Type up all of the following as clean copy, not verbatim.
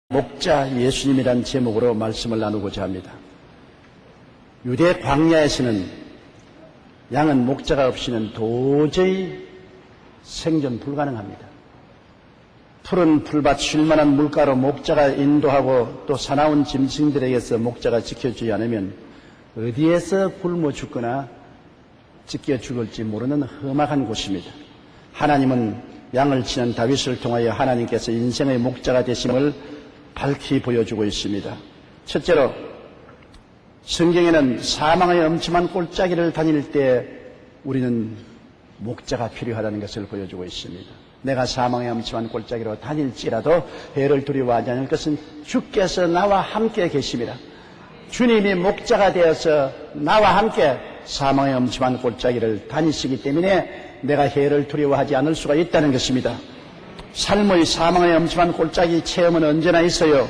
목자 예수님이란 제목으로 말씀을 나누고자 합니다. 유대 광야에서는 양은 목자가 없이는 도저히 생존 불가능합니다. 푸른 풀밭 쉴만한 물가로 목자가 인도하고 또 사나운 짐승들에게서 목자가 지켜주지 않으면 어디에서 굶어 죽거나 찢겨 죽을지 모르는 험악한 곳입니다. 하나님은 양을 치는 다윗을 통하여 하나님께서 인생의 목자가 되심을 밝히 보여주고 있습니다. 첫째로 성경에는 사망의 엄침한 골짜기를 다닐 때 우리는 목자가 필요하다는 것을 보여주고 있습니다. 내가 사망의 엄침한 골짜기로 다닐지라도 해를 두려워하지 않을 것은 주께서 나와 함께 계십니다. 주님이 목자가 되어서 나와 함께 사망의 엄침한 골짜기를 다니시기 때문에 내가 해를 두려워하지 않을 수가 있다는 것입니다. 삶의 사망의 엄침한 골짜기 체험은 언제나 있어요.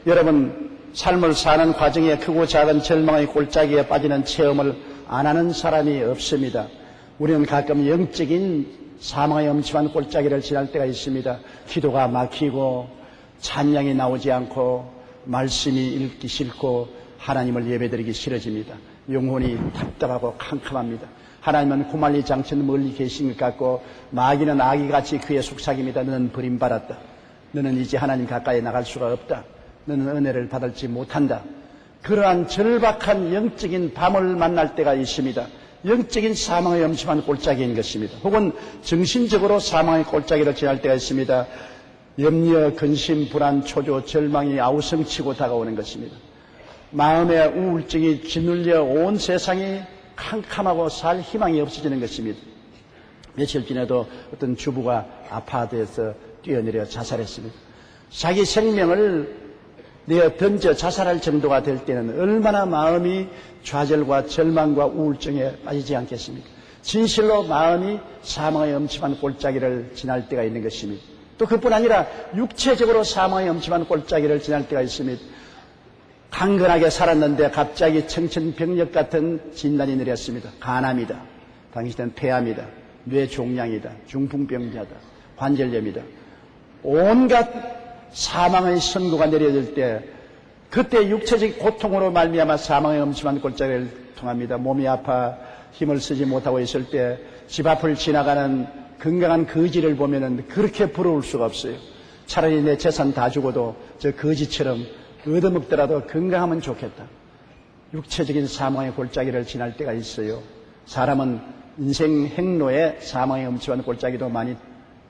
여러분, 삶을 사는 과정에 크고 작은 절망의 골짜기에 빠지는 체험을 안 하는 사람이 없습니다. 우리는 가끔 영적인 사망의 엄침한 골짜기를 지날 때가 있습니다. 기도가 막히고 찬양이 나오지 않고 말씀이 읽기 싫고 하나님을 예배드리기 싫어집니다. 영혼이 답답하고 캄캄합니다. 하나님은 구말리 장천 멀리 계신 것 같고 마귀는 아기같이 그의 속삭입니다. 너는 버림받았다. 너는 이제 하나님 가까이 나갈 수가 없다. 너는 은혜를 받을지 못한다. 그러한 절박한 영적인 밤을 만날 때가 있습니다. 영적인 사망의 엄침한 골짜기인 것입니다. 혹은 정신적으로 사망의 골짜기를 지날 때가 있습니다. 염려, 근심, 불안, 초조, 절망이 아우성치고 다가오는 것입니다. 마음의 우울증이 짓눌려 온 세상이 캄캄하고 살 희망이 없어지는 것입니다. 며칠 전에도 어떤 주부가 아파트에서 뛰어내려 자살했습니다. 자기 생명을 내어 던져 자살할 정도가 될 때는 얼마나 마음이 좌절과 절망과 우울증에 빠지지 않겠습니까? 진실로 마음이 사망의 엄침한 골짜기를 지날 때가 있는 것입니다. 또 그뿐 아니라 육체적으로 사망의 엄침한 골짜기를 지날 때가 있습니다. 강건하게 살았는데 갑자기 청천벽력 같은 진단이 내렸습니다. 간암이다. 당신은 폐암이다. 뇌종양이다. 중풍병자다. 관절염이다. 온갖 사망의 선고가 내려질 때 그때 육체적 고통으로 말미암아 사망의 엄침한 골짜기를 통합니다. 몸이 아파 힘을 쓰지 못하고 있을 때 집 앞을 지나가는 건강한 거지를 보면은 그렇게 부러울 수가 없어요. 차라리 내 재산 다 주고도 저 거지처럼 얻어먹더라도 건강하면 좋겠다. 육체적인 사망의 골짜기를 지날 때가 있어요. 사람은 인생 행로에 사망의 엄침한 골짜기도 많이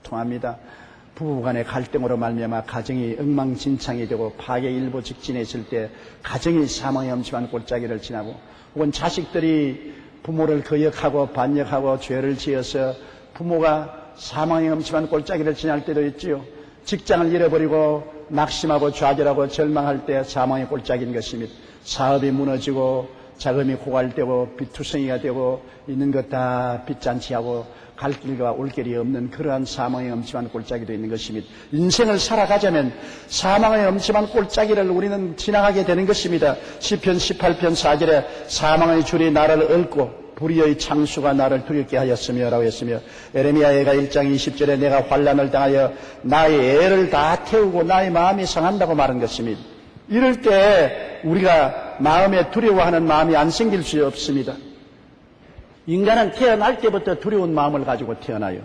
통합니다. 부부간의 갈등으로 말미암아 가정이 엉망진창이 되고 파괴 일보 직진에 있을 때 가정이 사망의 엄침한 골짜기를 지나고 혹은 자식들이 부모를 거역하고 반역하고 죄를 지어서 부모가 사망의 엄침한 골짜기를 지날 때도 있지요. 직장을 잃어버리고 낙심하고 좌절하고 절망할 때 사망의 골짜기인 것입니다. 사업이 무너지고 자금이 고갈되고 비투성이가 되고 있는 것 다 빚잔치하고 갈 길과 올 길이 없는 그러한 사망의 엄침한 골짜기도 있는 것입니다. 인생을 살아가자면 사망의 엄침한 골짜기를 우리는 지나가게 되는 것입니다. 시편 18편 4절에 사망의 줄이 나를 얽고 불의의 창수가 나를 두렵게 하였으며 라고 했으며 에레미야 예가 1장 20절에 내가 환난을 당하여 나의 애를 다 태우고 나의 마음이 상한다고 말한 것입니다. 이럴 때 우리가 마음에 두려워하는 마음이 안 생길 수 없습니다. 인간은 태어날 때부터 두려운 마음을 가지고 태어나요.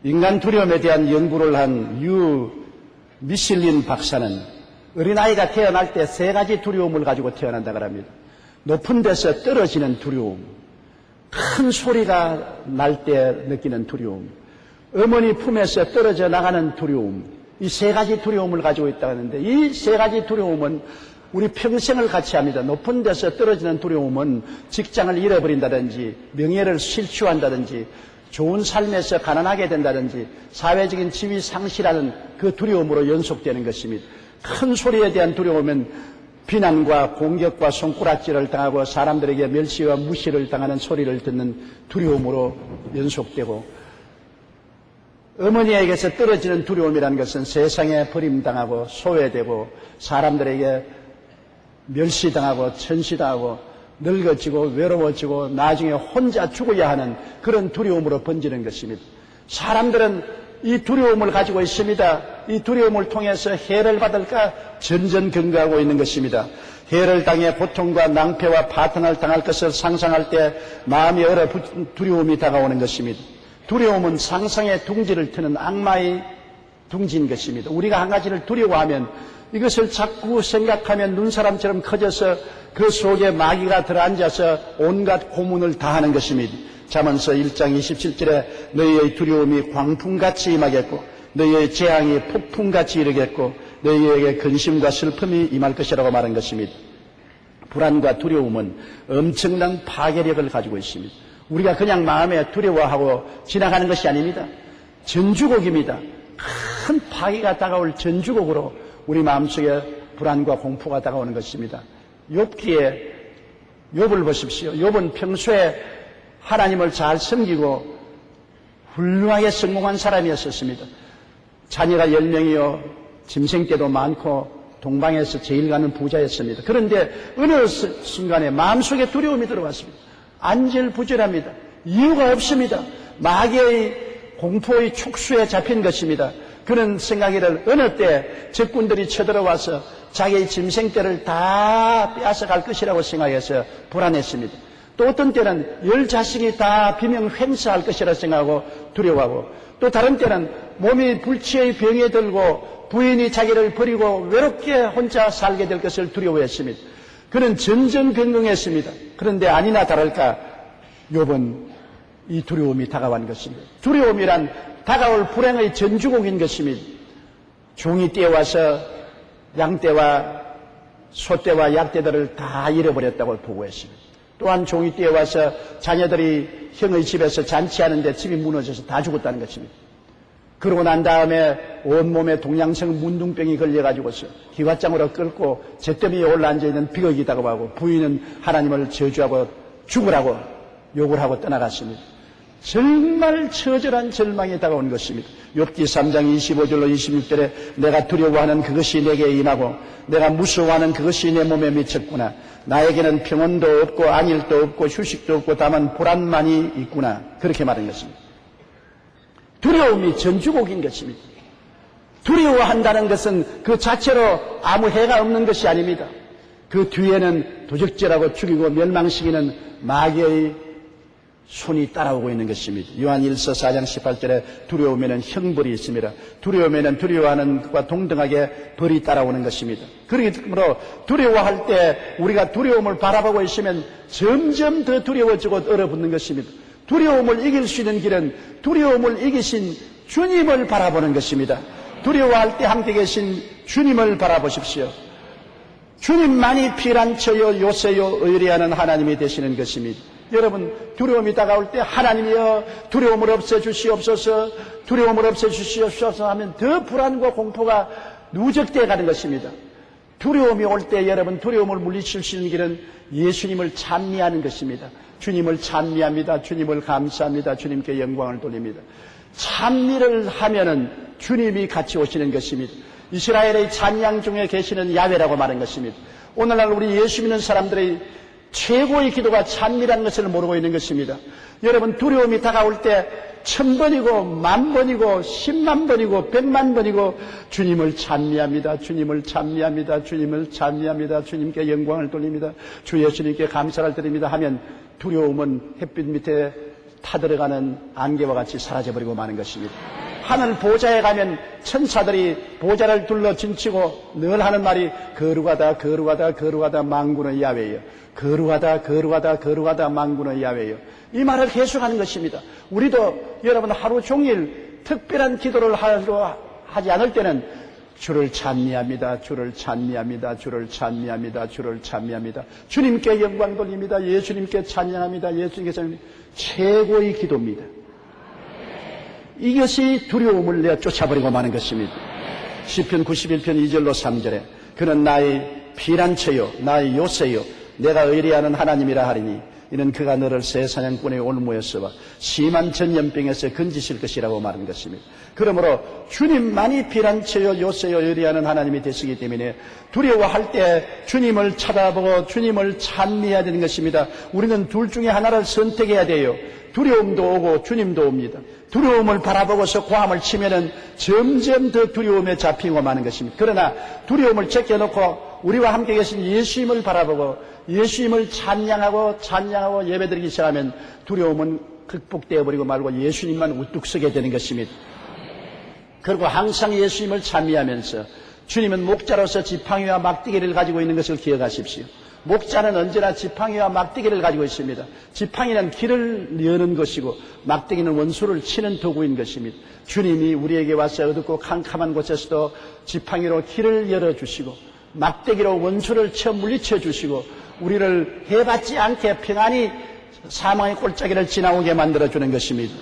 인간 두려움에 대한 연구를 한 유 미실린 박사는 어린아이가 태어날 때 세 가지 두려움을 가지고 태어난다고 합니다. 높은 데서 떨어지는 두려움, 큰 소리가 날 때 느끼는 두려움, 어머니 품에서 떨어져 나가는 두려움, 이 세 가지 두려움을 가지고 있다고 하는데 이 세 가지 두려움은 우리 평생을 같이 합니다. 높은 데서 떨어지는 두려움은 직장을 잃어버린다든지 명예를 실추한다든지 좋은 삶에서 가난하게 된다든지 사회적인 지위 상실하는 그 두려움으로 연속되는 것입니다. 큰 소리에 대한 두려움은 비난과 공격과 손가락질을 당하고 사람들에게 멸시와 무시를 당하는 소리를 듣는 두려움으로 연속되고 어머니에게서 떨어지는 두려움이라는 것은 세상에 버림당하고 소외되고 사람들에게 멸시당하고 천시당하고 늙어지고 외로워지고 나중에 혼자 죽어야 하는 그런 두려움으로 번지는 것입니다. 사람들은 이 두려움을 가지고 있습니다. 이 두려움을 통해서 해를 받을까 전전긍긍하고 있는 것입니다. 해를 당해 고통과 낭패와 파탄을 당할 것을 상상할 때 마음이 얼어 두려움이 다가오는 것입니다. 두려움은 상상의 둥지를 트는 악마의 둥지인 것입니다. 우리가 한 가지를 두려워하면 이것을 자꾸 생각하면 눈사람처럼 커져서 그 속에 마귀가 들어앉아서 온갖 고문을 다 하는 것입니다. 잠언서 1장 27절에 너희의 두려움이 광풍같이 임하겠고 너희의 재앙이 폭풍같이 이르겠고 너희에게 근심과 슬픔이 임할 것이라고 말한 것입니다. 불안과 두려움은 엄청난 파괴력을 가지고 있습니다. 우리가 그냥 마음에 두려워하고 지나가는 것이 아닙니다. 전주곡입니다. 큰 파괴가 다가올 전주곡으로 우리 마음속에 불안과 공포가 다가오는 것입니다. 욥을 보십시오. 욥은 평소에 하나님을 잘 섬기고 훌륭하게 성공한 사람이었습니다. 자녀가 10명이요 짐승 떼도 많고 동방에서 제일 가는 부자였습니다. 그런데 어느 순간에 마음속에 두려움이 들어왔습니다. 안절부절합니다. 이유가 없습니다. 마귀의 공포의 촉수에 잡힌 것입니다. 그런 생각이를 어느 때 적군들이 쳐들어와서 자기의 짐승떼를 다 빼앗아갈 것이라고 생각해서 불안했습니다. 또 어떤 때는 10 자식이 다 비명 횡사할 것이라 생각하고 두려워하고 또 다른 때는 몸이 불치의 병에 들고 부인이 자기를 버리고 외롭게 혼자 살게 될 것을 두려워했습니다. 그는 전전긍긍했습니다. 그런데 아니나 다를까 욥은 이 두려움이 다가온 것입니다. 두려움이란 다가올 불행의 전주곡인 것입니다. 종이 뛰어와서 양떼와 소떼와 약떼들을 다 잃어버렸다고 보고했습니다. 또한 종이 뛰어와서 자녀들이 형의 집에서 잔치하는데 집이 무너져서 다 죽었다는 것입니다. 그러고 난 다음에 온몸에 동양성 문둥병이 걸려가지고서 기왓장으로 끌고 잿더미에 올라앉아있는 비극이라고 하고 부인은 하나님을 저주하고 죽으라고 욕을 하고 떠나갔습니다. 정말 처절한 절망이 다가온 것입니다. 욥기 3장 25절로 26절에 내가 두려워하는 그것이 내게 임하고 내가 무서워하는 그것이 내 몸에 미쳤구나. 나에게는 평온도 없고 안일도 없고 휴식도 없고 다만 불안만이 있구나. 그렇게 말한 것입니다. 두려움이 전주곡인 것입니다. 두려워한다는 것은 그 자체로 아무 해가 없는 것이 아닙니다. 그 뒤에는 도적질하고 죽이고 멸망시키는 마귀의 손이 따라오고 있는 것입니다. 요한일서 4장 18절에 두려움에는 형벌이 있습니다. 두려움에는 두려워하는 것과 동등하게 벌이 따라오는 것입니다. 그러므로 두려워할 때 우리가 두려움을 바라보고 있으면 점점 더 두려워지고 얼어붙는 것입니다. 두려움을 이길 수 있는 길은 두려움을 이기신 주님을 바라보는 것입니다. 두려워할 때 함께 계신 주님을 바라보십시오. 주님만이 피난처요 요새요 의뢰하는 하나님이 되시는 것입니다. 여러분 두려움이 다가올 때 하나님이여 두려움을 없애주시옵소서 두려움을 없애주시옵소서 하면 더 불안과 공포가 누적되어 가는 것입니다. 두려움이 올 때 여러분 두려움을 물리칠 수 있는 길은 예수님을 찬미하는 것입니다. 주님을 찬미합니다. 주님을 감사합니다. 주님께 영광을 돌립니다. 찬미를 하면은 주님이 같이 오시는 것입니다. 이스라엘의 찬양 중에 계시는 야훼라고 말한 것입니다. 오늘날 우리 예수 믿는 사람들의 최고의 기도가 찬미라는 것을 모르고 있는 것입니다. 여러분 두려움이 다가올 때 1000번이고 10,000번이고 100,000번이고 100,000번이고 주님을 찬미합니다. 주님을 찬미합니다. 주님을 찬미합니다. 주님께 영광을 돌립니다. 주 예수님께 감사를 드립니다 하면 두려움은 햇빛 밑에 타들어가는 안개와 같이 사라져버리고 마는 것입니다. 하늘 보좌에 가면 천사들이 보좌를 둘러 진치고 늘 하는 말이 거룩하다 거룩하다 거룩하다 만군의 야훼여 거룩하다 거룩하다 거룩하다 만군의 야훼여 이 말을 계속하는 것입니다. 우리도 여러분 하루 종일 특별한 기도를 하지 않을 때는 주를 찬미합니다. 주를 찬미합니다. 주를 찬미합니다. 주를 찬미합니다. 주님께 영광 돌립니다. 예수님께 찬양합니다. 예수님께 찬양합니다. 최고의 기도입니다. 이것이 두려움을 내어 쫓아버리고 마는 것입니다. 시편 91편 2절로 3절에 그는 나의 피난처요 나의 요새요 내가 의뢰하는 하나님이라 하리니 이는 그가 너를 새 사냥꾼의 올무에서와 심한 전염병에서 건지실 것이라고 말한 것입니다. 그러므로 주님만이 피난처요 요새요 의리하는 하나님이 되시기 때문에 두려워할 때 주님을 쳐다보고 주님을 찬미해야 되는 것입니다. 우리는 둘 중에 하나를 선택해야 돼요. 두려움도 오고 주님도 옵니다. 두려움을 바라보고서 고함을 치면은 점점 더 두려움에 잡히고 마는 것입니다. 그러나 두려움을 제껴놓고 우리와 함께 계신 예수님을 바라보고 예수님을 찬양하고 예배드리기 시작하면 두려움은 극복되어 버리고 말고 예수님만 우뚝 서게 되는 것입니다. 그리고 항상 예수님을 찬미하면서 주님은 목자로서 지팡이와 막대기를 가지고 있는 것을 기억하십시오. 목자는 언제나 지팡이와 막대기를 가지고 있습니다. 지팡이는 길을 여는 것이고 막대기는 원수를 치는 도구인 것입니다. 주님이 우리에게 와서 어둡고 캄캄한 곳에서도 지팡이로 길을 열어주시고 막대기로 원수를 쳐 물리쳐 주시고 우리를 해받지 않게 평안히 사망의 골짜기를 지나오게 만들어주는 것입니다.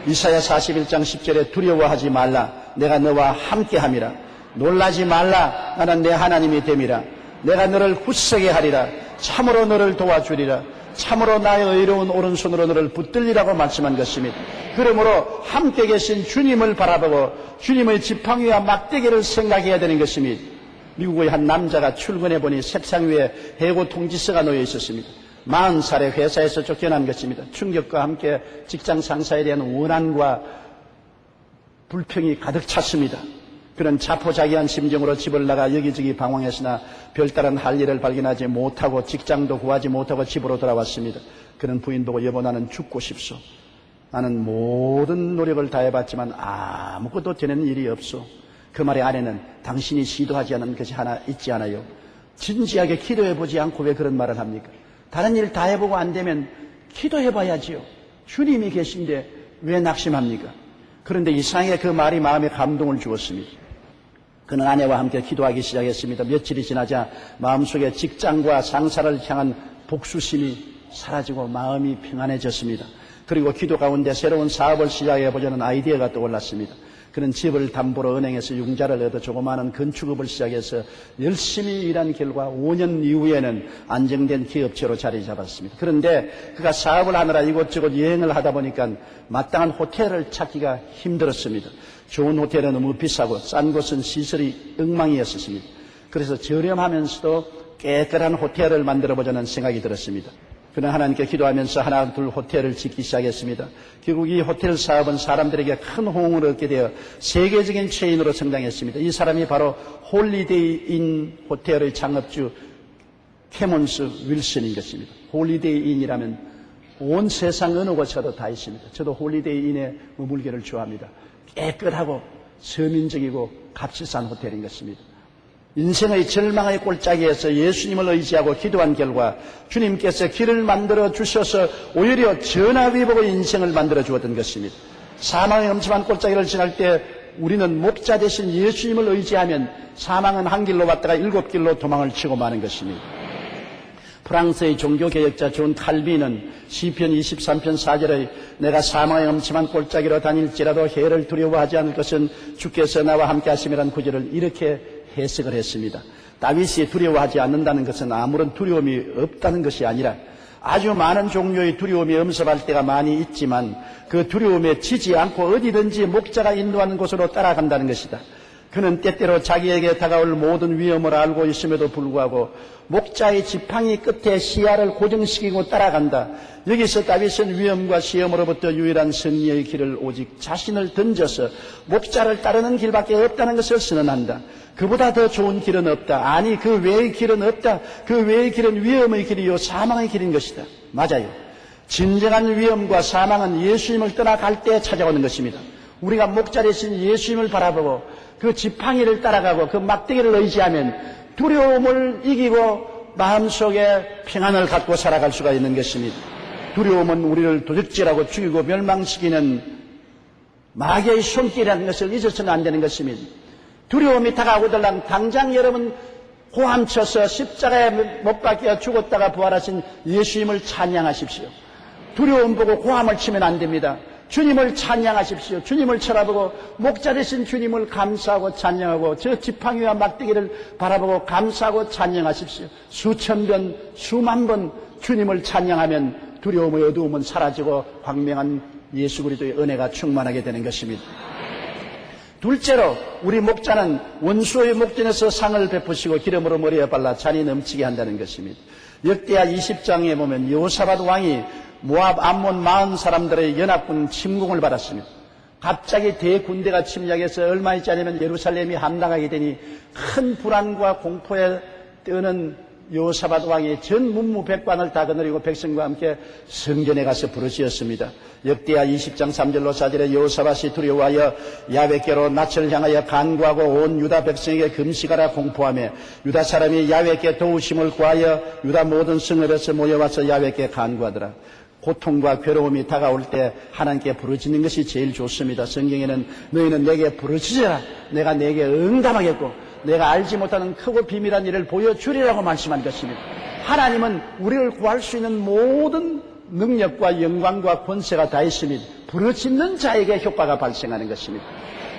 이사야 41장 10절에 두려워하지 말라. 내가 너와 함께함이라. 놀라지 말라. 나는 내 하나님이 됨이라. 내가 너를 굳세게 하리라. 참으로 너를 도와주리라. 참으로 나의 의로운 오른손으로 너를 붙들리라고 말씀한 것입니다. 그러므로 함께 계신 주님을 바라보고 주님의 지팡이와 막대기를 생각해야 되는 것입니다. 미국의 한 남자가 출근해 보니 책상 위에 해고 통지서가 놓여 있었습니다. 40살에 회사에서 쫓겨난 것입니다. 충격과 함께 직장 상사에 대한 원한과 불평이 가득 찼습니다. 그런 자포자기한 심정으로 집을 나가 여기저기 방황했으나 별다른 할 일을 발견하지 못하고 직장도 구하지 못하고 집으로 돌아왔습니다. 그는 부인 보고 여보 나는 죽고 싶소. 나는 모든 노력을 다해봤지만 아무것도 되는 일이 없소. 그 말의 아내는 당신이 시도하지 않은 것이 하나 있지 않아요? 진지하게 기도해보지 않고 왜 그런 말을 합니까? 다른 일 다 해보고 안 되면 기도해봐야지요. 주님이 계신데 왜 낙심합니까? 그런데 이상하게 그 말이 마음에 감동을 주었습니다. 그는 아내와 함께 기도하기 시작했습니다. 며칠이 지나자 마음속에 직장과 상사를 향한 복수심이 사라지고 마음이 평안해졌습니다. 그리고 기도 가운데 새로운 사업을 시작해보자는 아이디어가 떠올랐습니다. 그는 집을 담보로 은행에서 융자를 얻어 조그마한 건축업을 시작해서 열심히 일한 결과 5년 이후에는 안정된 기업체로 자리 잡았습니다. 그런데 그가 사업을 하느라 이곳저곳 여행을 하다 보니까 마땅한 호텔을 찾기가 힘들었습니다. 좋은 호텔은 너무 비싸고 싼 곳은 시설이 엉망이었습니다. 그래서 저렴하면서도 깨끗한 호텔을 만들어보자는 생각이 들었습니다. 그는 하나님께 기도하면서 하나 둘 호텔을 짓기 시작했습니다. 결국 이 호텔 사업은 사람들에게 큰 호응을 얻게 되어 세계적인 체인으로 성장했습니다. 이 사람이 바로 홀리데이 인 호텔의 창업주 캐몬스 윌슨인 것입니다. 홀리데이 인이라면 온 세상 어느 곳 가도 다 있습니다. 저도 홀리데이 인의 머물기를 좋아합니다. 깨끗하고 서민적이고 값이 싼 호텔인 것입니다. 인생의 절망의 골짜기에서 예수님을 의지하고 기도한 결과 주님께서 길을 만들어 주셔서 오히려 전화위복의 인생을 만들어 주었던 것입니다. 사망의 엄침한 골짜기를 지날 때 우리는 목자 대신 예수님을 의지하면 사망은 한 길로 왔다가 7길로 도망을 치고 마는 것입니다. 프랑스의 종교개혁자 존 칼빈은 시편 23편 4절에 내가 사망의 엄침한 골짜기로 다닐지라도 해를 두려워하지 않을 것은 주께서 나와 함께 하심이란 구절을 이렇게 해석을 했습니다. 다윗이 두려워하지 않는다는 것은 아무런 두려움이 없다는 것이 아니라 아주 많은 종류의 두려움이 엄습할 때가 많이 있지만 그 두려움에 지지 않고 어디든지 목자가 인도하는 곳으로 따라간다는 것이다. 그는 때때로 자기에게 다가올 모든 위험을 알고 있음에도 불구하고 목자의 지팡이 끝에 시야를 고정시키고 따라간다. 여기서 다윗은 위험과 시험으로부터 유일한 승리의 길을 오직 자신을 던져서 목자를 따르는 길밖에 없다는 것을 선언한다. 그보다 더 좋은 길은 없다. 아니 그 외의 길은 없다. 그 외의 길은 위험의 길이요 사망의 길인 것이다. 맞아요. 진정한 위험과 사망은 예수님을 떠나갈 때 찾아오는 것입니다. 우리가 목자 대신 예수님을 바라보고 그 지팡이를 따라가고 그 막대기를 의지하면 두려움을 이기고 마음속에 평안을 갖고 살아갈 수가 있는 것입니다. 두려움은 우리를 도적질하고 죽이고 멸망시키는 마귀의 손길이라는 것을 잊어서는 안 되는 것입니다. 두려움이 다가오더란 당장 여러분 고함쳐서 십자가에 못 박혀 죽었다가 부활하신 예수님을 찬양하십시오. 두려움 보고 고함을 치면 안 됩니다. 주님을 찬양하십시오. 주님을 쳐다보고 목자 되신 주님을 감사하고 찬양하고 저 지팡이와 막대기를 바라보고 감사하고 찬양하십시오. 수천 번, 수만 번 주님을 찬양하면 두려움의 어두움은 사라지고 광명한 예수 그리스도의 은혜가 충만하게 되는 것입니다. 둘째로 우리 목자는 원수의 목전에서 상을 베푸시고 기름으로 머리에 발라 잔이 넘치게 한다는 것입니다. 역대하 20장에 보면 여호사밧 왕이 모압, 암몬, 마흔 사람들의 연합군 침공을 받았습니다. 갑자기 대군대가 침략해서 얼마 있지 않으면 예루살렘이 함락하게 되니 큰 불안과 공포에 떠는 여호사밧 왕이 전 문무백관을 다 거느리고 백성과 함께 성전에 가서 부르짖었습니다. 역대하 20장 3절로 4절에 여호사밧이 두려워하여 야훼께로 낯을 향하여 간구하고 온 유다 백성에게 금식하라 공포하며 유다 사람이 야훼께 도우심을 구하여 유다 모든 성읍에서 모여와서 야훼께 간구하더라. 고통과 괴로움이 다가올 때 하나님께 부르짖는 것이 제일 좋습니다. 성경에는 너희는 내게 부르짖어라. 내가 내게 응답하겠고 내가 알지 못하는 크고 비밀한 일을 보여주리라고 말씀한 것입니다. 하나님은 우리를 구할 수 있는 모든 능력과 영광과 권세가 다 있습니다. 부르짖는 자에게 효과가 발생하는 것입니다.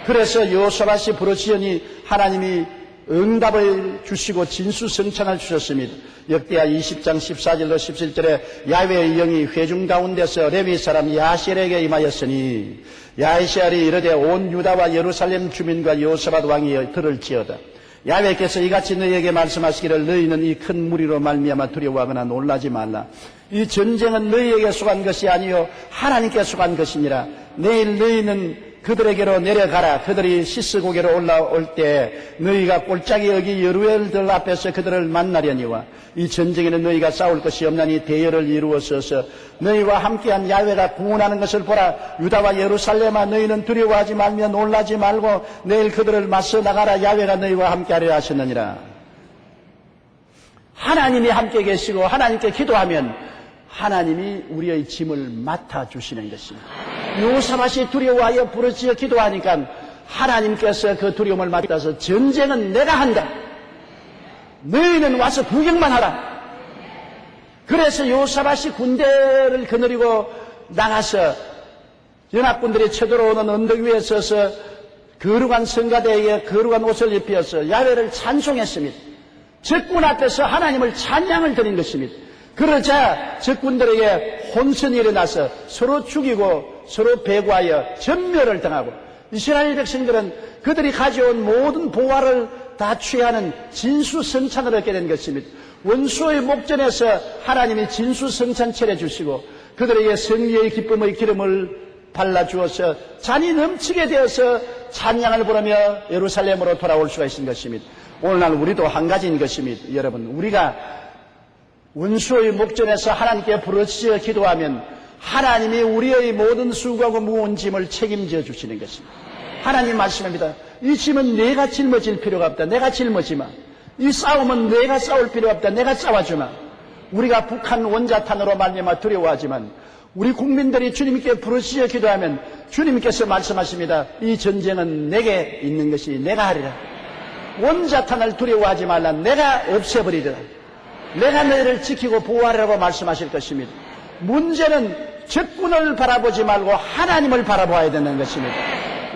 그래서 여호사밧이 부르짖으니 하나님이 응답을 주시고 진수성찬을 주셨습니다. 역대하 20장 14절로 17절에 야훼의 영이 회중 가운데서 레위 사람 야시엘에게 임하였으니 야시엘이 이르되 온 유다와 예루살렘 주민과 여호사밧 왕이 들을지어다. 야훼께서 이같이 너희에게 말씀하시기를 너희는 이 큰 무리로 말미암아 두려워하거나 놀라지 말라. 이 전쟁은 너희에게 속한 것이 아니요 하나님께 속한 것이니라. 내일 너희는 그들에게로 내려가라. 그들이 시스고개로 올라올 때 너희가 골짜기 여기 여루엘들 앞에서 그들을 만나려니와 이 전쟁에는 너희가 싸울 것이 없나니 대열을 이루어서서 너희와 함께한 야훼가 구원하는 것을 보라. 유다와 예루살렘아 너희는 두려워하지 말며 놀라지 말고 내일 그들을 맞서 나가라. 야훼가 너희와 함께하려 하셨느니라. 하나님이 함께 계시고 하나님께 기도하면 하나님이 우리의 짐을 맡아주시는 것입니다. 여호사밧이 두려워하여 부르짖어 기도하니까 하나님께서 그 두려움을 맡아서 전쟁은 내가 한다. 너희는 와서 구경만 하라. 그래서 여호사밧이 군대를 거느리고 나가서 연합군들이 쳐들어오는 언덕 위에 서서 거룩한 성가대에게 거룩한 옷을 입혀서 야훼를 찬송했습니다. 적군 앞에서 하나님을 찬양을 드린 것입니다. 그러자 적군들에게 혼선이 일어나서 서로 죽이고 서로 배구하여 전멸을 당하고 이스라엘 백성들은 그들이 가져온 모든 보화를 다 취하는 진수성찬을 얻게 된 것입니다. 원수의 목전에서 하나님이 진수성찬 차려주시고 그들에게 승리의 기쁨의 기름을 발라주어서 잔이 넘치게 되어서 찬양을 부르며 예루살렘으로 돌아올 수가 있는 것입니다. 오늘날 우리도 한 가지인 것입니다. 여러분, 우리가 원수의 목전에서 하나님께 부르짖어 기도하면 하나님이 우리의 모든 수고하고 무거운 짐을 책임져 주시는 것입니다. 하나님 말씀합니다. 이 짐은 내가 짊어질 필요가 없다. 내가 짊어지마. 이 싸움은 내가 싸울 필요 없다. 내가 싸워주마. 우리가 북한 원자탄으로 말미암아 두려워하지만 우리 국민들이 주님께 부르짖어 기도하면 주님께서 말씀하십니다. 이 전쟁은 내게 있는 것이 내가 하리라. 원자탄을 두려워하지 말라. 내가 없애버리리라. 내가 너희를 지키고 보호하리라고 말씀하실 것입니다. 문제는 적군을 바라보지 말고 하나님을 바라봐야 되는 것입니다.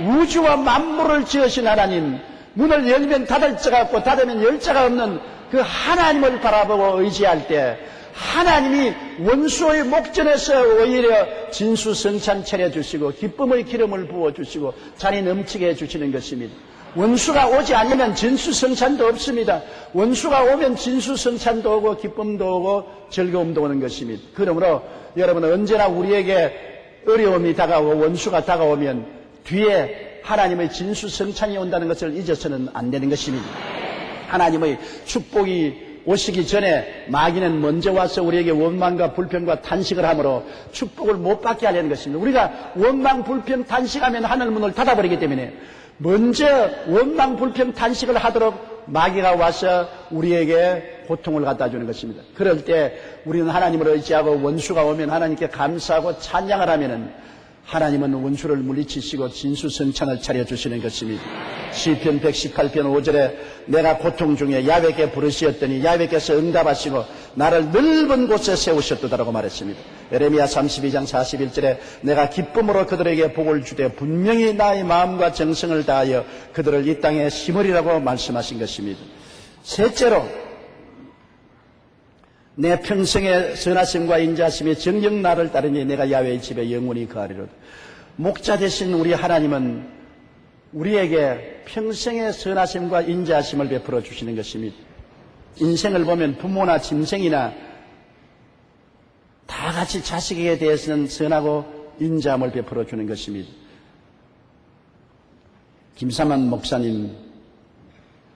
우주와 만물을 지으신 하나님, 문을 열면 닫을 자가 없고 닫으면 열 자가 없는 그 하나님을 바라보고 의지할 때 하나님이 원수의 목전에서 오히려 진수성찬 차려주시고 기쁨의 기름을 부어주시고 잔이 넘치게 해주시는 것입니다. 원수가 오지 않으면 진수성찬도 없습니다. 원수가 오면 진수성찬도 오고 기쁨도 오고 즐거움도 오는 것입니다. 그러므로 여러분은 언제나 우리에게 어려움이 다가오고 원수가 다가오면 뒤에 하나님의 진수성찬이 온다는 것을 잊어서는 안 되는 것입니다. 하나님의 축복이 오시기 전에 마귀는 먼저 와서 우리에게 원망과 불평과 탄식을 하므로 축복을 못 받게 하려는 것입니다. 우리가 원망, 불평, 탄식하면 하늘 문을 닫아버리기 때문에 먼저 원망, 불평, 탄식을 하도록 마귀가 와서 우리에게 고통을 갖다 주는 것입니다. 그럴 때 우리는 하나님을 의지하고 원수가 오면 하나님께 감사하고 찬양을 하면은 하나님은 원수를 물리치시고 진수성찬을 차려주시는 것입니다. 시편 118편 5절에 내가 고통 중에 야훼께 부르짖었더니 야훼께서 응답하시고 나를 넓은 곳에 세우셨도다라고 말했습니다. 예레미야 32장 41절에 내가 기쁨으로 그들에게 복을 주되 분명히 나의 마음과 정성을 다하여 그들을 이 땅에 심으리라고 말씀하신 것입니다. 셋째로 내 평생의 선하심과 인자하심이 정녕 나를 따르니 내가 야훼의 집에 영원히 거하리로다. 목자 되신 우리 하나님은 우리에게 평생의 선하심과 인자하심을 베풀어 주시는 것입니다. 인생을 보면 부모나 짐승이나 다 같이 자식에게 대해서는 선하고 인자함을 베풀어 주는 것입니다. 김삼환 목사님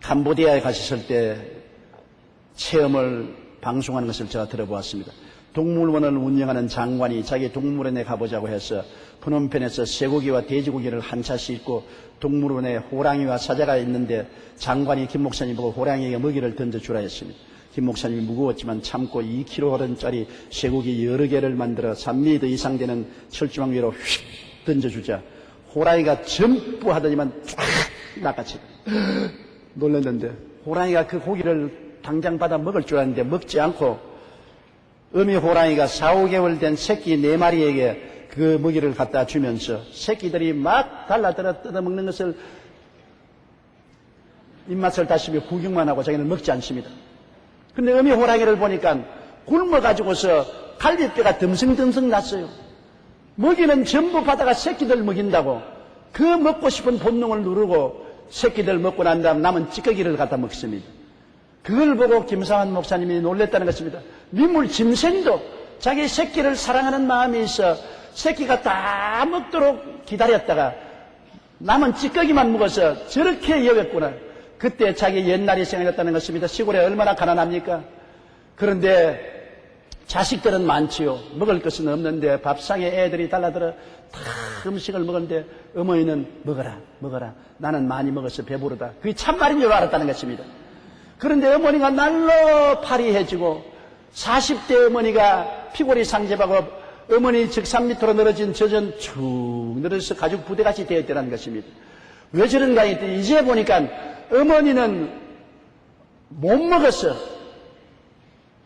캄보디아에 가셨을 때 체험을 방송하는 것을 제가 들어보았습니다. 동물원을 운영하는 장관이 자기 동물원에 가보자고 해서 프놈펜에서 쇠고기와 돼지고기를 한 차 싣고 동물원에 호랑이와 사자가 있는데 장관이 김 목사님 보고 호랑이에게 먹이를 던져주라 했습니다. 김 목사님이 무거웠지만 참고 2kg짜리 쇠고기 여러 개를 만들어 3m 이상 되는 철조망 위로 휙 던져주자 호랑이가 점프하더니만 쫙 낚아치고 놀랐는데 호랑이가 그 고기를 당장 받아 먹을 줄 알았는데 먹지 않고 어미 호랑이가 4, 5개월 된 새끼 4마리에게 그 먹이를 갖다 주면서 새끼들이 막 달라들어 뜯어먹는 것을 입맛을 다시며 구경만 하고 자기는 먹지 않습니다. 근데 어미 호랑이를 보니까 굶어가지고서 갈비뼈가 듬성듬성 났어요. 먹이는 전부 받아가 새끼들 먹인다고 그 먹고 싶은 본능을 누르고 새끼들 먹고 난 다음 남은 찌꺼기를 갖다 먹습니다. 그걸 보고 김삼환 목사님이 놀랬다는 것입니다. 민물 짐승도 자기 새끼를 사랑하는 마음이 있어 새끼가 다 먹도록 기다렸다가 남은 찌꺼기만 먹어서 저렇게 여겼구나. 그때 자기 옛날이 생각났다는 것입니다. 시골에 얼마나 가난합니까? 그런데 자식들은 많지요. 먹을 것은 없는데 밥상에 애들이 달라들어 다 음식을 먹었는데 어머니는 먹어라. 나는 많이 먹어서 배부르다. 그게 참말인 줄 알았다는 것입니다. 그런데 어머니가 날로 파리해지고 40대 어머니가 피골이 상접하고 어머니 적산 밑으로 늘어진 저전 축 늘어서 가죽 부대같이 되었다는 것입니다. 왜 저런가 했더니 이제 보니까 어머니는 못 먹었어.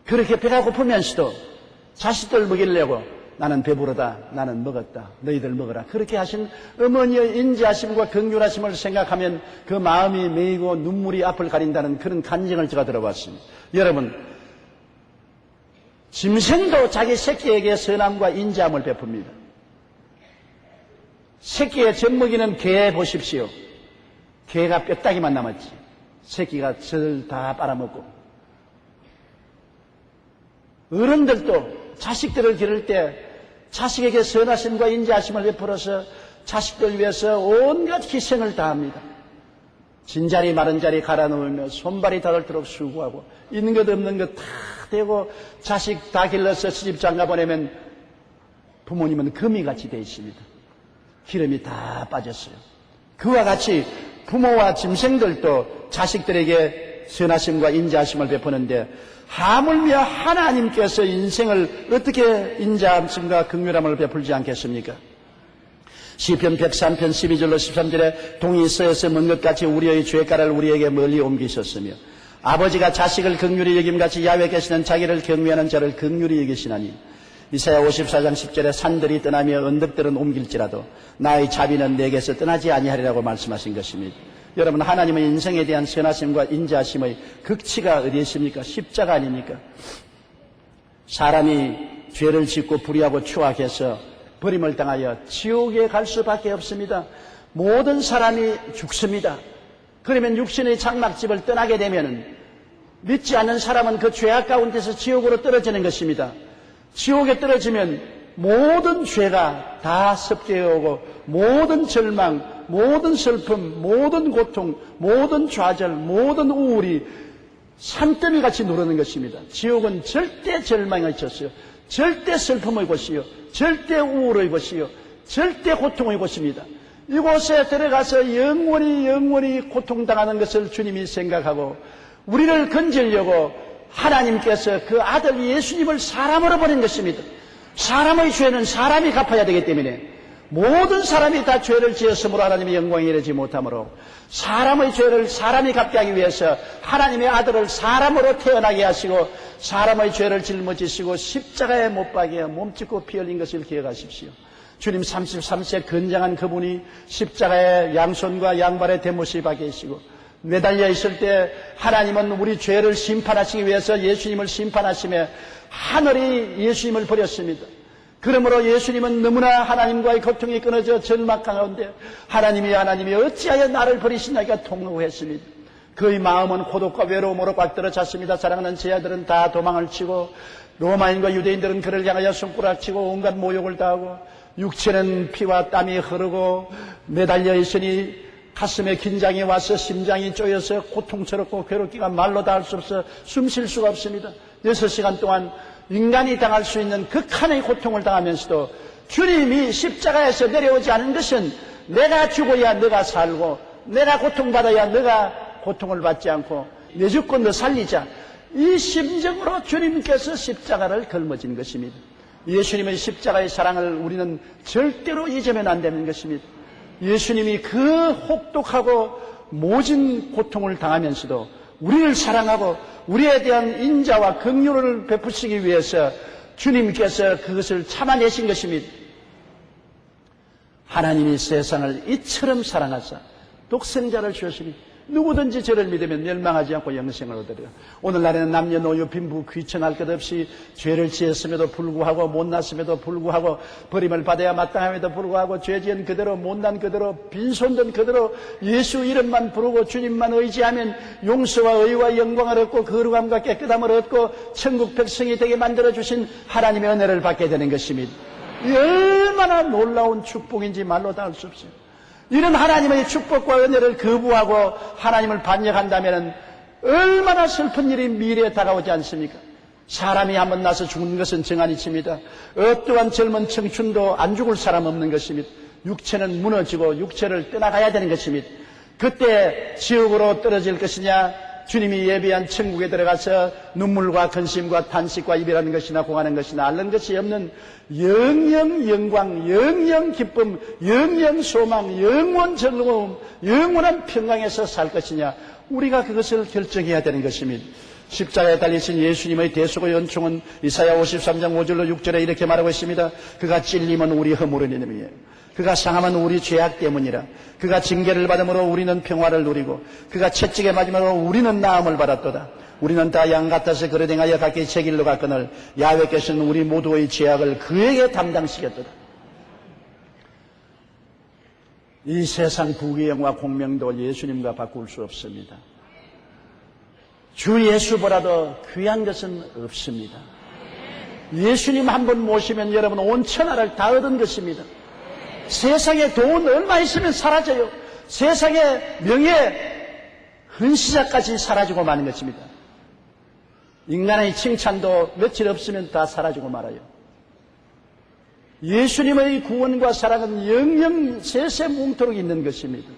그렇게 배가 고프면서도 자식들 먹이려고 나는 배부르다. 나는 먹었다. 너희들 먹어라. 그렇게 하신 어머니의 인자하심과 긍휼하심을 생각하면 그 마음이 메이고 눈물이 앞을 가린다는 그런 간증을 제가 들어봤습니다. 여러분, 짐승도 자기 새끼에게 선함과 인자함을 베풉니다. 새끼의 젖먹이는 개 보십시오. 개가 뼈다귀만 남았지. 새끼가 젖을 다 빨아먹고. 어른들도 자식들을 기를 때 자식에게 선하심과 인자하심을 베풀어서 자식들 위해서 온갖 희생을 다합니다. 진자리 마른 자리 갈아 놓으며 손발이 닿을도록 수고하고 있는 것 없는 것 다 되고 자식 다 길러서 시집 장가 보내면 부모님은 금이같이 되어 있습니다. 기름이 다 빠졌어요. 그와 같이 부모와 짐승들도 자식들에게 선하심과 인자하심을 베푸는데 하물며 하나님께서 인생을 어떻게 인자함과 긍휼함을 베풀지 않겠습니까? 시편 103편 12절로 13절에 동이 서에서 먼 것 같이 우리의 죄가를 우리에게 멀리 옮기셨으며 아버지가 자식을 긍휼히 여김같이 야훼께서는 자기를 경외하는 자를 긍휼히 여기시나니 이사야 54장 10절에 산들이 떠나며 언덕들은 옮길지라도 나의 자비는 내게서 떠나지 아니하리라고 말씀하신 것입니다. 여러분, 하나님의 인생에 대한 선하심과 인자하심의 극치가 어디에 있습니까? 십자가 아닙니까? 사람이 죄를 짓고 불의하고 추악해서 버림을 당하여 지옥에 갈 수밖에 없습니다. 모든 사람이 죽습니다. 그러면 육신의 장막집을 떠나게 되면 믿지 않는 사람은 그 죄악 가운데서 지옥으로 떨어지는 것입니다. 지옥에 떨어지면 모든 죄가 다 섭개해 오고 모든 절망, 모든 슬픔, 모든 고통, 모든 좌절, 모든 우울이 산더미같이 누르는 것입니다. 지옥은 절대 절망의 곳이요, 절대 슬픔의 곳이요, 절대 우울의 곳이요, 절대 고통의 곳입니다. 이곳에 들어가서 영원히 고통당하는 것을 주님이 생각하고 우리를 건지려고 하나님께서 그 아들 예수님을 사람으로 보낸 것입니다. 사람의 죄는 사람이 갚아야 되기 때문에 모든 사람이 다 죄를 지었으므로 하나님의 영광에 이르지 못하므로 사람의 죄를 사람이 갚게 하기 위해서 하나님의 아들을 사람으로 태어나게 하시고 사람의 죄를 짊어지시고 십자가에 못 박여 몸짓고 피 흘린 것을 기억하십시오. 주님 33세 건장한 그분이 십자가에 양손과 양발에 대못이 박혀 계시고 매달려 있을 때 하나님은 우리 죄를 심판하시기 위해서 예수님을 심판하시며 하늘이 예수님을 버렸습니다. 그러므로 예수님은 너무나 하나님과의 고통이 끊어져 절망 가운데 하나님이 어찌하여 나를 버리시나이까 통곡했습니다. 그의 마음은 고독과 외로움으로 꽉 들어찼습니다. 사랑하는 제 아들은 다 도망을 치고 로마인과 유대인들은 그를 향하여 손가락치고 온갖 모욕을 당하고 육체는 피와 땀이 흐르고 매달려 있으니 가슴에 긴장이 와서 심장이 쪼여서 고통스럽고 괴롭기가 말로 다 할 수 없어 숨 쉴 수가 없습니다. 6시간 동안 인간이 당할 수 있는 극한의 고통을 당하면서도 주님이 십자가에서 내려오지 않은 것은 내가 죽어야 너가 살고 내가 고통받아야 너가 고통을 받지 않고 내 죽고 너 살리자, 이 심정으로 주님께서 십자가를 걸머진 것입니다. 예수님의 십자가의 사랑을 우리는 절대로 잊으면 안 되는 것입니다. 예수님이 그 혹독하고 모진 고통을 당하면서도 우리를 사랑하고 우리에 대한 인자와 긍휼을 베푸시기 위해서 주님께서 그것을 참아내신 것입니다. 하나님이 세상을 이처럼 사랑하사 독생자를 주시니 누구든지 저를 믿으면 멸망하지 않고 영생을 얻으리라. 오늘날에는 남녀노소 빈부 귀천할 것 없이 죄를 지었음에도 불구하고 못났음에도 불구하고 버림을 받아야 마땅함에도 불구하고 죄지은 그대로 못난 그대로 빈손든 그대로 예수 이름만 부르고 주님만 의지하면 용서와 의와 영광을 얻고 거룩함과 깨끗함을 얻고 천국 백성이 되게 만들어주신 하나님의 은혜를 받게 되는 것입니다. 이 얼마나 놀라운 축복인지 말로 다 할 수 없어요. 이런 하나님의 축복과 은혜를 거부하고 하나님을 반역한다면 얼마나 슬픈 일이 미래에 다가오지 않습니까? 사람이 한번 나서 죽는 것은 정한이칩니다. 어떠한 젊은 청춘도 안 죽을 사람 없는 것입니다. 육체는 무너지고 육체를 떠나가야 되는 것입니다. 그때 지옥으로 떨어질 것이냐, 주님이 예비한 천국에 들어가서 눈물과 근심과 탄식과 이별하는 것이나 공하는 것이나 앓는 것이 없는 영영 영광, 영영 기쁨, 영영 소망, 영원 즐거움, 영원한 평강에서 살 것이냐, 우리가 그것을 결정해야 되는 것입니다. 십자가에 달리신 예수님의 대속의 연총은 이사야 53장 5절로 6절에 이렇게 말하고 있습니다. 그가 찔림은 우리 허물은 이름이에요. 그가 상함은 우리 죄악 때문이라. 그가 징계를 받음으로 우리는 평화를 누리고 그가 채찍에 맞음으로 우리는 나음을 받았도다. 우리는 다 양 같아서 그릇 행하여 각기 제 길로 갔거늘 야훼께서는 우리 모두의 죄악을 그에게 담당시켰도다. 이 세상 부귀영화 공명도 예수님과 바꿀 수 없습니다. 주 예수보다도 귀한 것은 없습니다. 예수님 한 번 모시면 여러분 온 천하를 다 얻은 것입니다. 세상에 돈 얼마 있으면 사라져요. 세상에 명예, 헌시자까지 사라지고 마는 것입니다. 인간의 칭찬도 며칠 없으면 다 사라지고 말아요. 예수님의 구원과 사랑은 영영 세세뭉토록 있는 것입니다.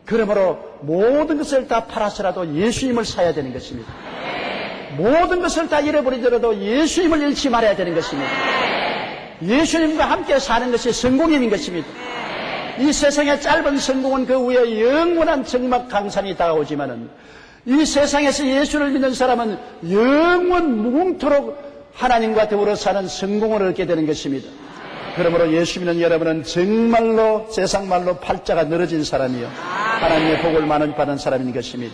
그러므로 모든 것을 다 팔아서라도 예수님을 사야 되는 것입니다. 모든 것을 다 잃어버리더라도 예수님을 잃지 말아야 되는 것입니다. 예수님과 함께 사는 것이 성공인 것입니다. 이 세상의 짧은 성공은 그 후에 영원한 정막 강산이 다가오지만은 이 세상에서 예수를 믿는 사람은 영원 무궁토록 하나님과 더불어 사는 성공을 얻게 되는 것입니다. 그러므로 예수 믿는 여러분은 정말로 세상 말로 팔자가 늘어진 사람이요 하나님의 복을 많이 받은 사람인 것입니다.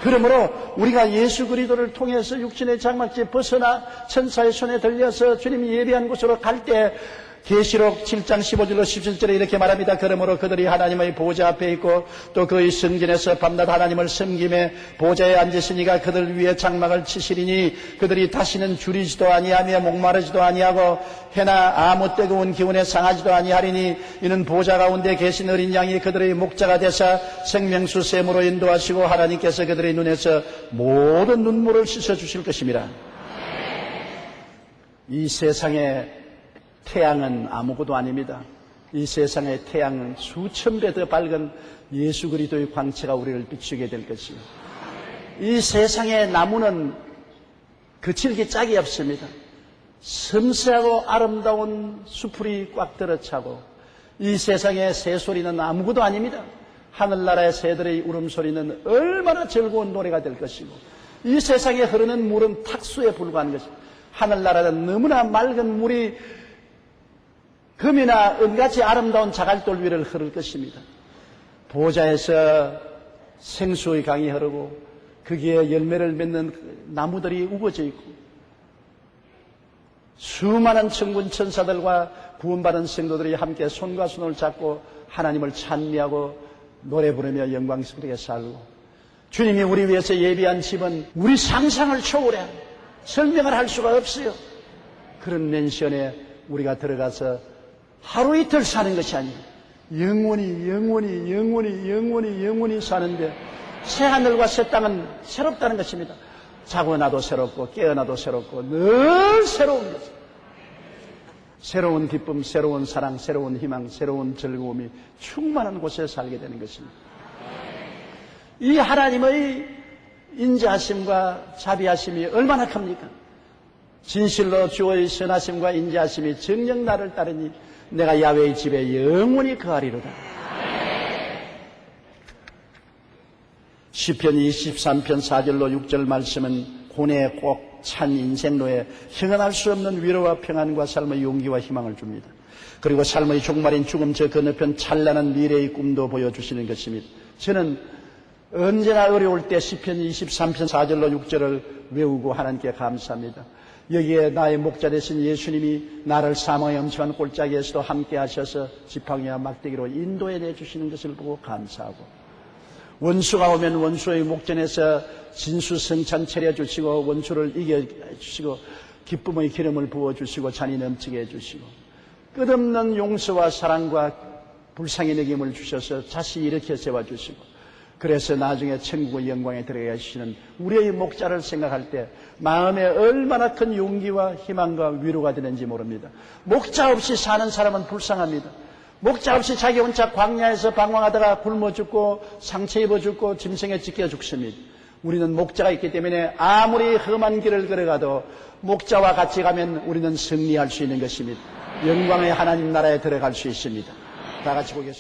그러므로 우리가 예수 그리스도를 통해서 육신의 장막지에 벗어나 천사의 손에 들려서 주님이 예비한 곳으로 갈 때 계시록 7장 15절로 17절에 이렇게 말합니다. 그러므로 그들이 하나님의 보좌 앞에 있고 또 그의 성전에서 밤낮 하나님을 섬김에 보좌에 앉으시니가 그들 위에 장막을 치시리니 그들이 다시는 줄이지도 아니하며 목마르지도 아니하고 해나 아무 뜨거운 기운에 상하지도 아니하리니 이는 보좌 가운데 계신 어린 양이 그들의 목자가 되사 생명수 샘으로 인도하시고 하나님께서 그들의 눈에서 모든 눈물을 씻어주실 것입니다. 이 세상에 태양은 아무것도 아닙니다. 이 세상의 태양은 수천 배 더 밝은 예수 그리스도의 광채가 우리를 비추게 될 것입니다. 이 세상의 나무는 거칠기 짝이 없습니다. 섬세하고 아름다운 수풀이 꽉 들어차고 이 세상의 새소리는 아무것도 아닙니다. 하늘나라의 새들의 울음소리는 얼마나 즐거운 노래가 될 것이고 이 세상에 흐르는 물은 탁수에 불과한 것입니다. 하늘나라는 너무나 맑은 물이 금이나 은같이 아름다운 자갈돌 위를 흐를 것입니다. 보좌에서 생수의 강이 흐르고 거기에 열매를 맺는 나무들이 우거져 있고 수많은 천군 천사들과 구원받은 성도들이 함께 손과 손을 잡고 하나님을 찬미하고 노래 부르며 영광스럽게 살고 주님이 우리 위해서 예비한 집은 우리 상상을 초월해 설명을 할 수가 없어요. 그런 맨션에 우리가 들어가서 하루 이틀 사는 것이 아니에요. 영원히 사는데 새하늘과 새 땅은 새롭다는 것입니다. 자고 나도 새롭고 깨어나도 새롭고 늘 새로운 것. 새로운 기쁨, 새로운 사랑, 새로운 희망, 새로운 즐거움이 충만한 곳에 살게 되는 것입니다. 이 하나님의 인자하심과 자비하심이 얼마나 큽니까? 진실로 주의 선하심과 인자하심이 정녕 나를 따르니 내가 야훼의 집에 영원히 거하리로다. 시편 23편 4절로 6절 말씀은 고뇌에 꼭 찬 인생로에 형언할 수 없는 위로와 평안과 삶의 용기와 희망을 줍니다. 그리고 삶의 종말인 죽음 저 건너편 찬란한 미래의 꿈도 보여주시는 것입니다. 저는 언제나 어려울 때 시편 23편 4절로 6절을 외우고 하나님께 감사합니다. 여기에 나의 목자 되신 예수님이 나를 사망의 엄침한 골짜기에서도 함께 하셔서 지팡이와 막대기로 인도해 내주시는 것을 보고 감사하고 원수가 오면 원수의 목전에서 진수성찬 차려주시고 원수를 이겨주시고 기쁨의 기름을 부어주시고 잔이 넘치게 해주시고 끝없는 용서와 사랑과 불쌍히 여김을 주셔서 다시 일으켜 세워주시고 그래서 나중에 천국의 영광에 들어가 계시는 우리의 목자를 생각할 때 마음에 얼마나 큰 용기와 희망과 위로가 되는지 모릅니다. 목자 없이 사는 사람은 불쌍합니다. 목자 없이 자기 혼자 광야에서 방황하다가 굶어 죽고 상처 입어 죽고 짐승에 찢겨 죽습니다. 우리는 목자가 있기 때문에 아무리 험한 길을 걸어가도 목자와 같이 가면 우리는 승리할 수 있는 것입니다. 영광의 하나님 나라에 들어갈 수 있습니다. 다 같이 보겠습니다.